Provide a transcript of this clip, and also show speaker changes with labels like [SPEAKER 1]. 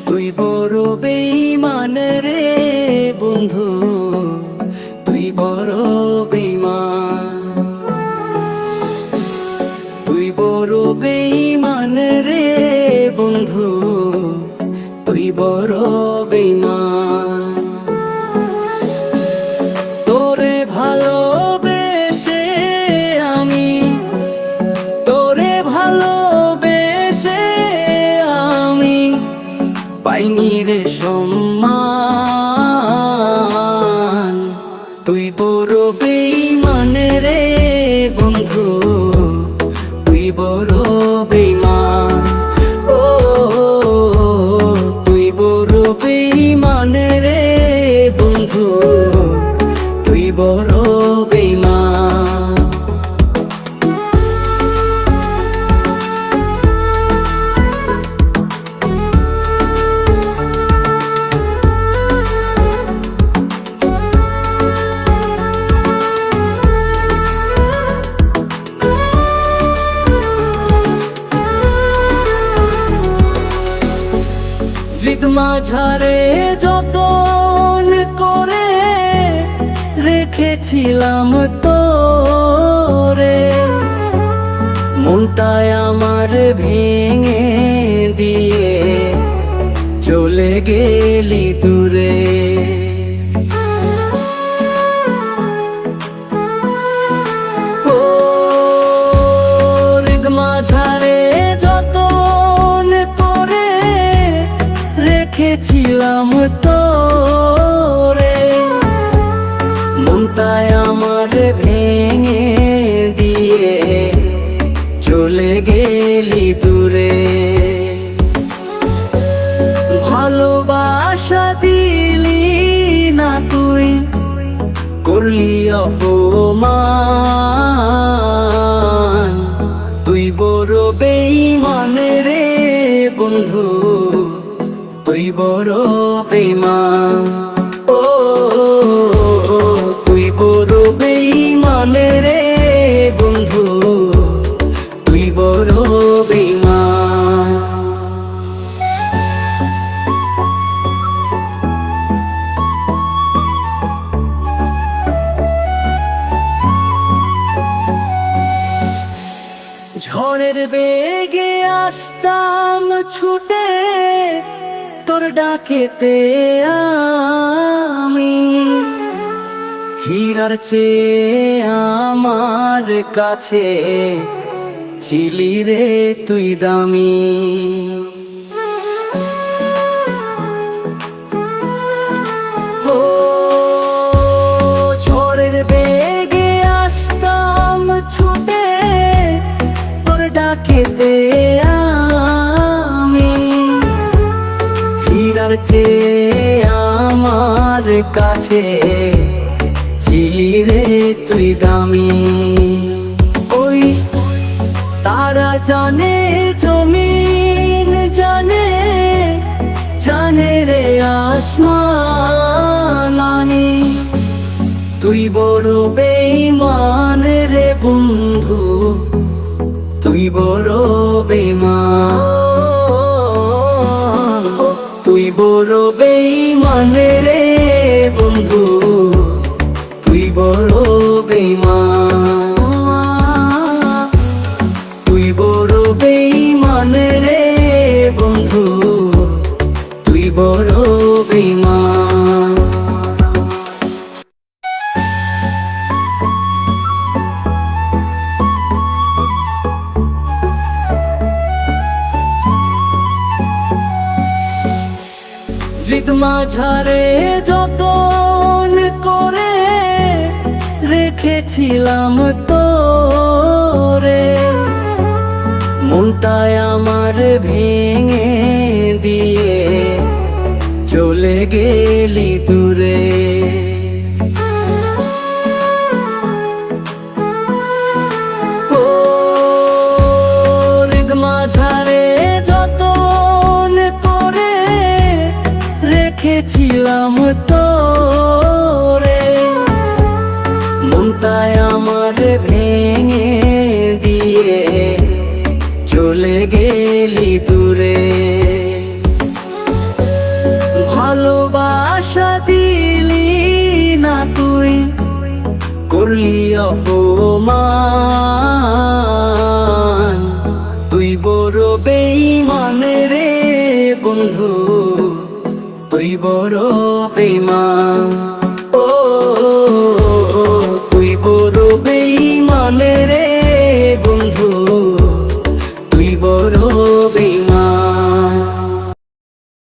[SPEAKER 1] তুই বড় বেঈমান রে বন্ধু, তুই বড় বেঈমান। তুই বড় বেঈমান রে বন্ধু, তুই বড় বেঈমান। তোরে ভালোবেসে আমি, তোরে ভালোবেসে আমি পাইনি রে সম্মান। তুই বড় বেঈমান রে বন্ধু, তুই বড় বেঈমান। ও তুই বড় বেঈমান রে বন্ধু, তুই বড় বেঈমান। হৃদ মাঝারে যতন করে রেখেছিলাম তোরে, মনটায় আমার ভেঙে দিয়ে চলে গেলি দূরে। ও হৃদ মাঝারে যতন করে রেখেছিলাম তোরে, মনটায় আমার ভেঙে দিয়ে চলে গেলি দূরে। ভালোবাসা দিলি না তুই, করলি অপমান। তুই বড় বেঈমান রে বন্ধু, তুই বড় বেঈমান। ও তুই বড় বেঈমান রে বন্ধু, তুই বড় বেঈমান। ঝড়ের বেগে আসতাম ছুটে তোর ডাকেতে আমি, হীরার চেয়ে আমার কাছে ছিলি রে তুই দামি। ও ঝড়ের বেগে আসতাম ছুটে তোর ডাকেতে আমি, হীরার চেয়ে আমার কাছে ছিলি রে তুই দামি। ওই তারা জানে জমিন জানে, জানে রে আসমানি, তুই বড় বেঈমান রে বন্ধু, তুই বড় বেঈমান। তুই বড় বেঈমান রে বন্ধু, তুই বড় বেঈমান। তুই বড় বেঈমান রে বন্ধু, তুই বড় বেঈমান। হৃদ মাঝারে যতন করে রেখেছিলাম তোরে, মনটায় আমার ভেঙে দিয়ে চলে গেলি দূরে। ও হৃদ মাঝারে যতন করে রেখেছিলাম তোরে, মনটায় আমার ভেঙে দিয়ে চলে গেলি দূরে। করলি অপমান। তুই বড় বেঈমান রে বন্ধু, তুই বড় বেঈমান। ও তুই বড়